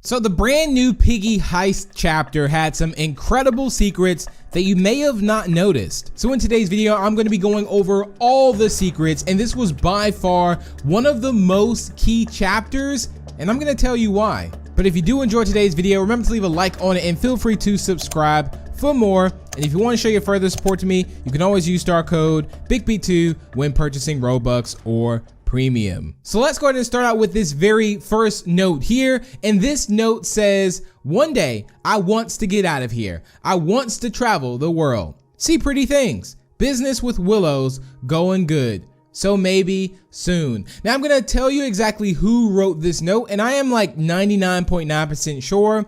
So the brand new Piggy Heist chapter had some incredible secrets that you may have not noticed. So in today's video, I'm going to be going over all the secrets, and this was by far one of the most key chapters, and I'm going to tell you why. But if you do enjoy today's video, remember to leave a like on it and feel free to subscribe for more. And if you want to show your further support to me, you can always use star code BIGB2 when purchasing Robux or Premium. So let's go ahead and start out with this very first note here. And this note says, one day I wants to get out of here. I wants to travel the world. See pretty things. Business with Willow's going good. So maybe soon. Now I'm going to tell you exactly who wrote this note, and I am like 99.9% sure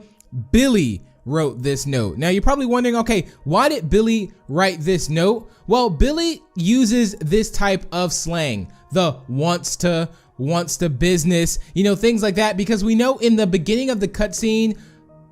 Billy wrote this note. Now you're probably wondering, okay, why did Billy write this note? Well, Billy uses this type of slang, the wants to business, you know, things like that, because we know in the beginning of the cutscene,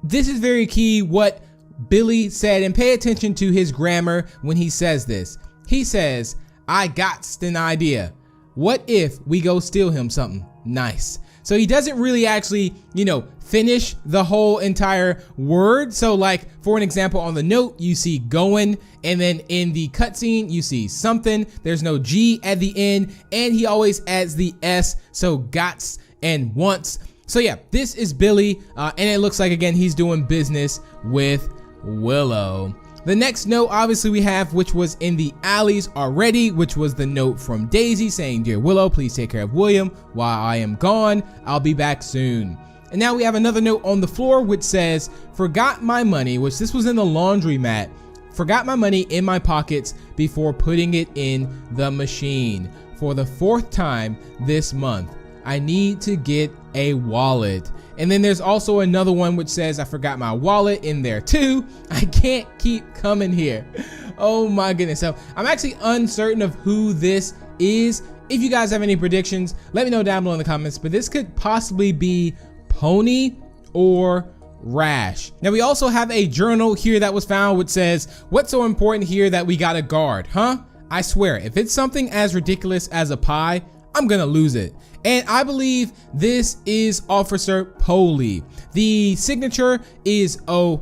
this is very key what Billy said, and pay attention to his grammar when he says this. He says, I got an idea. What if we go steal him something nice? So he doesn't really actually, you know, finish the whole entire word. So like, for an example, on the note, you see going, and then in the cutscene, you see something. There's no G at the end, and he always adds the S, so gots and wants. So yeah, this is Billy, and it looks like, again, he's doing business with Willow. The next note, obviously, we have, which was in the alleys already, which was the note from Daisy saying, Dear Willow, please take care of William while I am gone. I'll be back soon. And now we have another note on the floor, which says, forgot my money, which this was in the laundromat. Forgot my money in my pockets before putting it in the machine. For the 4th time this month, I need to get a wallet. And then there's also another one which says, I forgot my wallet in there too. I can't keep coming here. Oh my goodness. So I'm actually uncertain of who this is. If you guys have any predictions, let me know down below in the comments, but this could possibly be Pony or Rash. Now we also have a journal here that was found which says, what's so important here that we gotta guard, huh? I swear, if it's something as ridiculous as a pie, I'm gonna lose it. And I believe this is Officer Polly. The signature is OP.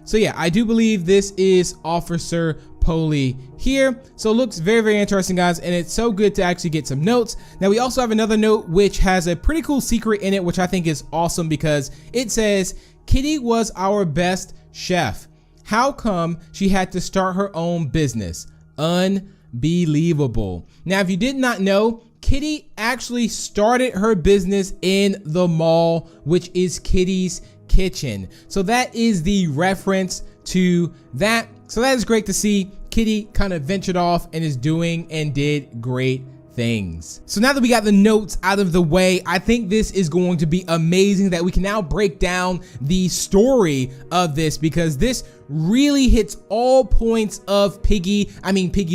So yeah, I do believe this is Officer Polly here. So it looks very, very interesting, guys. And it's so good to actually get some notes. Now we also have another note which has a pretty cool secret in it, which I think is awesome because it says, Kitty was our best chef. How come she had to start her own business? Unbelievable. Now, if you did not know, Kitty actually started her business in the mall, which is Kitty's Kitchen. So that is the reference to that. So that is great to see. Kitty kind of ventured off and is doing and did great things. So now that we got the notes out of the way, I think this is going to be amazing that we can now break down the story of this, because this really hits all points of Piggy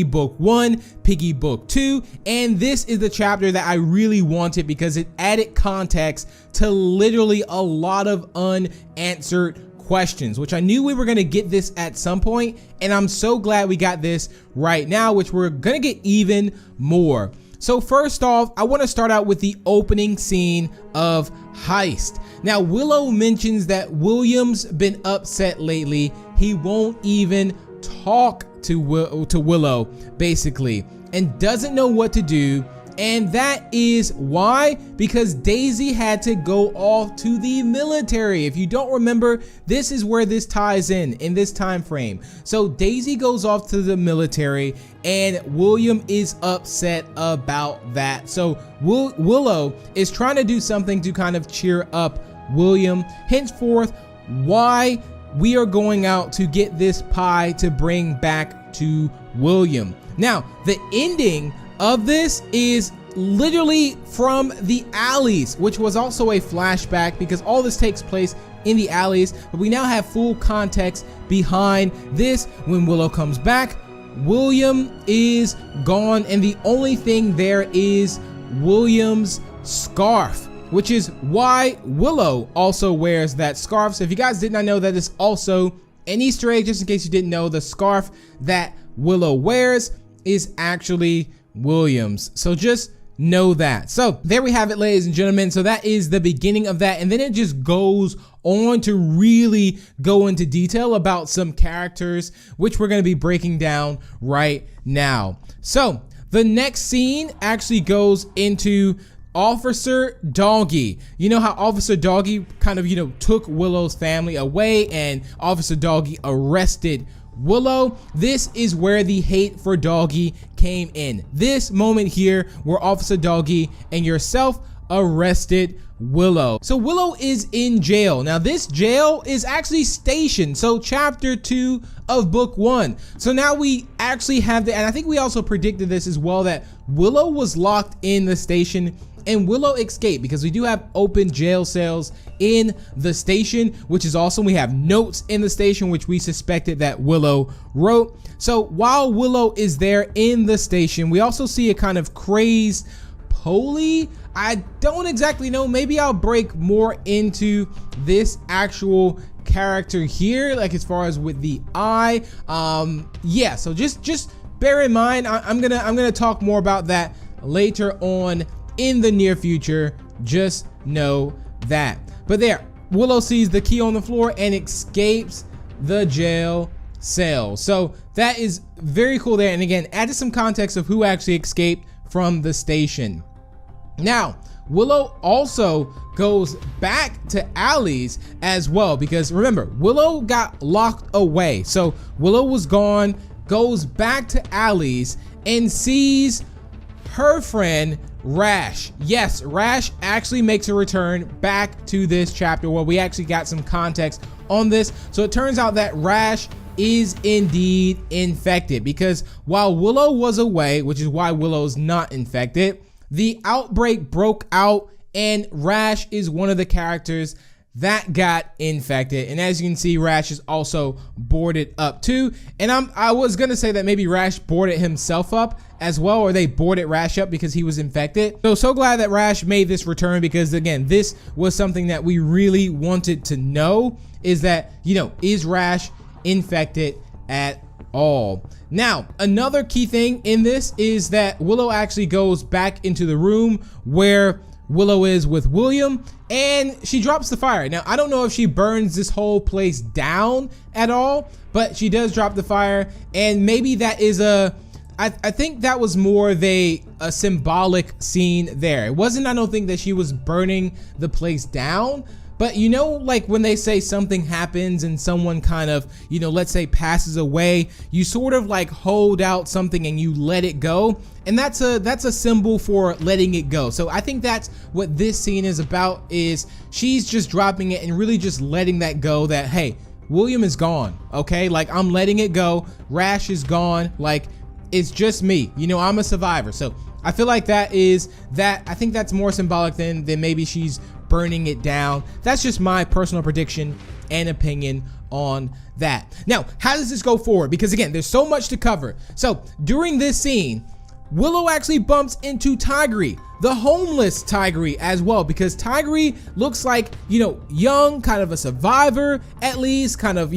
Book 1, Piggy Book 2, and this is the chapter that I really wanted because it added context to literally a lot of unanswered questions, which I knew we were going to get this at some point, and I'm so glad we got this right now, which we're going to get even more. So first off, I want to start out with the opening scene of Heist. Now, Willow mentions that William's been upset lately. He won't even talk to Willow, basically, and doesn't know what to do. And that is why, because Daisy had to go off to the military. If you don't remember, this is where this ties in this time frame. So Daisy goes off to the military and William is upset about that. So Willow is trying to do something to kind of cheer up William. Henceforth, why we are going out to get this pie to bring back to William. Now, the ending of this is literally from the alleys, which was also a flashback because all this takes place in the alleys, but we now have full context behind this. When Willow comes back, William is gone, and the only thing there is William's scarf, which is why Willow also wears that scarf. So if you guys did not know, that is also an Easter egg. Just in case you didn't know, the scarf that Willow wears is actually William's. So just know that. So there we have it, ladies and gentlemen. So that is the beginning of that, and then it just goes on to really go into detail about some characters, which we're going to be breaking down right now. So the next scene actually goes into Officer Doggy. You know how Officer Doggy kind of, took Willow's family away, and Officer Doggy arrested Willow? This is where the hate for Doggy came in. This moment here where Officer Doggy and yourself arrested Willow. So Willow is in jail. Now this jail is actually stationed. So chapter 2 of book 1. So now we actually have and I think we also predicted this as well, that Willow was locked in the station and Willow escaped, because we do have open jail cells in the station, which is awesome. We have notes in the station, which we suspected that Willow wrote. So while Willow is there in the station, we also see a kind of crazed Polly. I don't exactly know. Maybe I'll break more into this actual character here, like as far as with the eye. Yeah, so just bear in mind, I'm gonna talk more about that later on in the near future. Just know that. But there, Willow sees the key on the floor and escapes the jail cell. So that is very cool there. And again, added some context of who actually escaped from the station. Now, Willow also goes back to Allie's as well, because remember, Willow got locked away. So Willow was gone, goes back to Allie's and sees her friend Rash. Yes, Rash actually makes a return back to this chapter where we actually got some context on this. So it turns out that Rash is indeed infected, because while Willow was away, which is why Willow's not infected, the outbreak broke out and Rash is one of the characters that got infected. And as you can see, Rash is also boarded up too. And I was gonna say that maybe Rash boarded himself up as well, or they boarded Rash up because he was infected. So glad that Rash made this return, because again, this was something that we really wanted to know, is that, is Rash infected at all? Now, another key thing in this is that Willow actually goes back into the room where Willow is with William, and she drops the fire. Now, I don't know if she burns this whole place down at all, but she does drop the fire, and maybe that is I think that was more of a symbolic scene there. It wasn't, I don't think that she was burning the place down, but like when they say something happens and someone kind of, let's say passes away, you sort of like hold out something and you let it go. And that's a symbol for letting it go. So I think that's what this scene is about, is she's just dropping it and really just letting that go, that, hey, William is gone. Okay. Like, I'm letting it go. Rash is gone. Like, it's just me, I'm a survivor. So I feel like I think that's more symbolic than maybe she's burning it down. That's just my personal prediction and opinion on that. Now, how does this go forward? Because again, there's so much to cover. So during this scene, Willow actually bumps into Tigery, the homeless Tigery as well, because Tigery looks like, young, kind of a survivor, at least, kind of,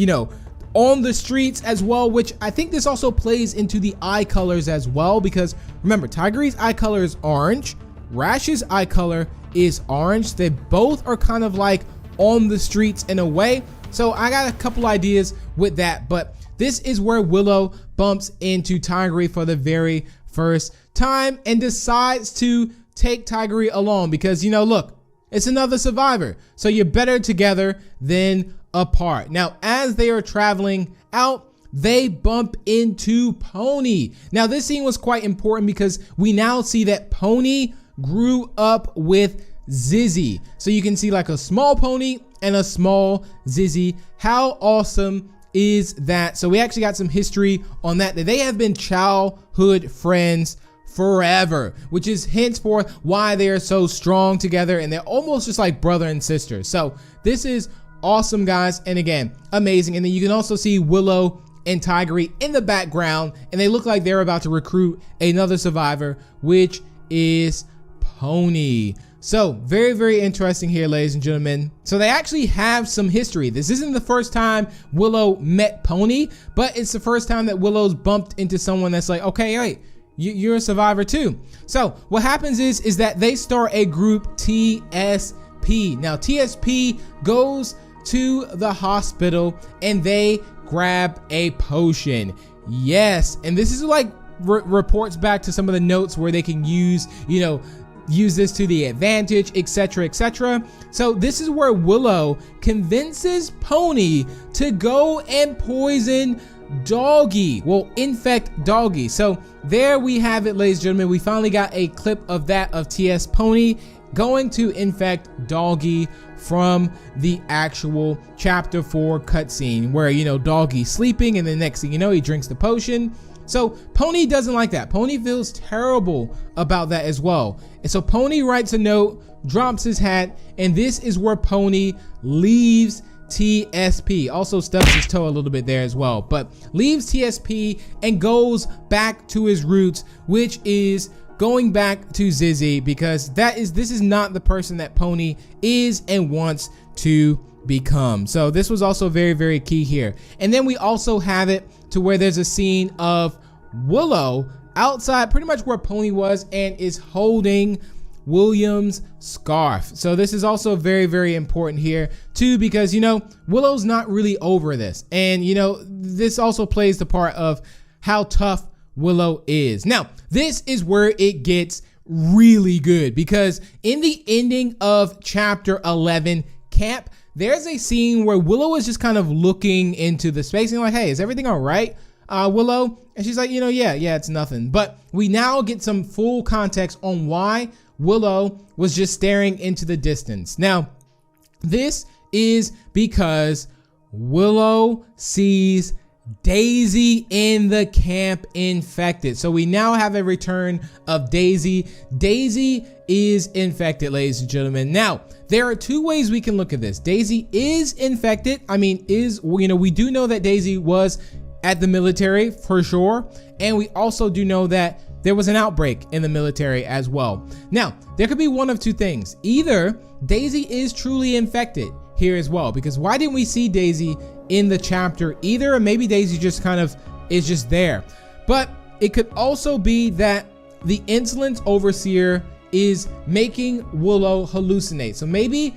on the streets as well, which I think this also plays into the eye colors as well, because remember, Tigery's eye color is orange, Rash's eye color is orange. They both are kind of like on the streets in a way. So I got a couple ideas with that, but this is where Willow bumps into Tigery for the very first time and decides to take Tigery along, because look, it's another survivor, so you're better together than apart. Now, as they are traveling out, they bump into Pony. Now, this scene was quite important because we now see that Pony grew up with Zizzy. So you can see like a small Pony and a small Zizzy. How awesome is that? So we actually got some history on that they have been childhood friends forever, which is henceforth why they are so strong together, and they're almost just like brother and sister. So this is awesome, guys, and again, amazing. And then you can also see Willow and Tigery in the background, and they look like they're about to recruit another survivor, which is Pony. So very, very interesting here, ladies and gentlemen. So they actually have some history. This isn't the first time Willow met Pony, but it's the first time that Willow's bumped into someone that's like, okay, wait, you're a survivor too. So what happens is that they start a group TSP. Now TSP goes to the hospital and they grab a potion. Yes, and this is like reports back to some of the notes where they can use, use this to the advantage, etc., etc. So this is where Willow convinces Pony to go and poison Doggy. Well, infect Doggy. So there we have it, ladies and gentlemen. We finally got a clip of that of TS Pony going to infect Doggy from the actual chapter 4 cutscene where, Doggy's sleeping and the next thing you know, he drinks the potion. So Pony doesn't like that. Pony feels terrible about that as well. And so Pony writes a note, drops his hat, and this is where Pony leaves TSP. Also stubs his toe a little bit there as well, but leaves TSP and goes back to his roots, which is going back to Zizzy, because this is not the person that Pony is and wants to become. So this was also very, very key here. And then we also have it to where there's a scene of Willow outside pretty much where Pony was and is holding William's scarf. So this is also very, very important here too, because Willow's not really over this, and this also plays the part of how tough Willow is. Now this is where it gets really good, because in the ending of chapter 11 camp, there's a scene where Willow is just kind of looking into the space and like, hey, is everything all right, Willow? And she's like, yeah, it's nothing. But we now get some full context on why Willow was just staring into the distance. Now, this is because Willow sees Daisy in the camp infected. So we now have a return of Daisy. Daisy is infected, ladies and gentlemen. Now, there are two ways we can look at this. Daisy is infected. We do know that Daisy was at the military for sure. And we also do know that there was an outbreak in the military as well. Now, there could be one of two things. Either Daisy is truly infected here as well, because why didn't we see Daisy in the chapter either? Or maybe Daisy just kind of is just there. But it could also be that the Insolence Overseer is making Willow hallucinate. So maybe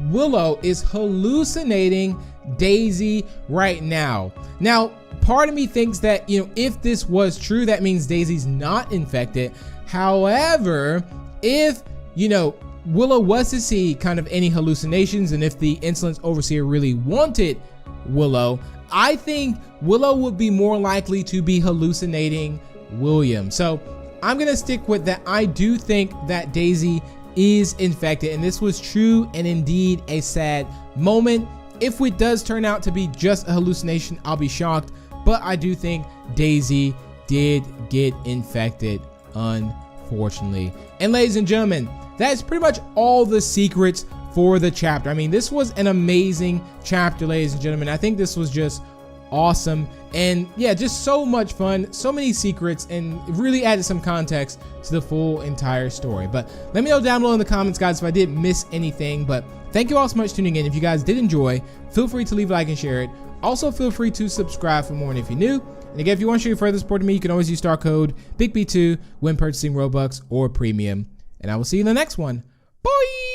Willow is hallucinating Daisy right now. Now, part of me thinks that, if this was true, that means Daisy's not infected. However, if, Willow was to see kind of any hallucinations, and if the Insolence Overseer really wanted Willow, I think Willow would be more likely to be hallucinating William. So I'm gonna stick with that. I do think that Daisy is infected, and this was true and indeed a sad moment. If it does turn out to be just a hallucination, I'll be shocked, but I do think Daisy did get infected, unfortunately. And ladies and gentlemen, that's pretty much all the secrets for the chapter. This was an amazing chapter, ladies and gentlemen. I think this was just awesome, and yeah, just so much fun, so many secrets, and it really added some context to the full entire story. But let me know down below in the comments, guys, if I did miss anything. But thank you all so much for tuning in. If you guys did enjoy, feel free to leave a like and share it. Also, feel free to subscribe for more, and if you're new, and again, if you want to show your further support to me, you can always use star code BIGB2 when purchasing Robux or Premium. And I will see you in the next one. Bye!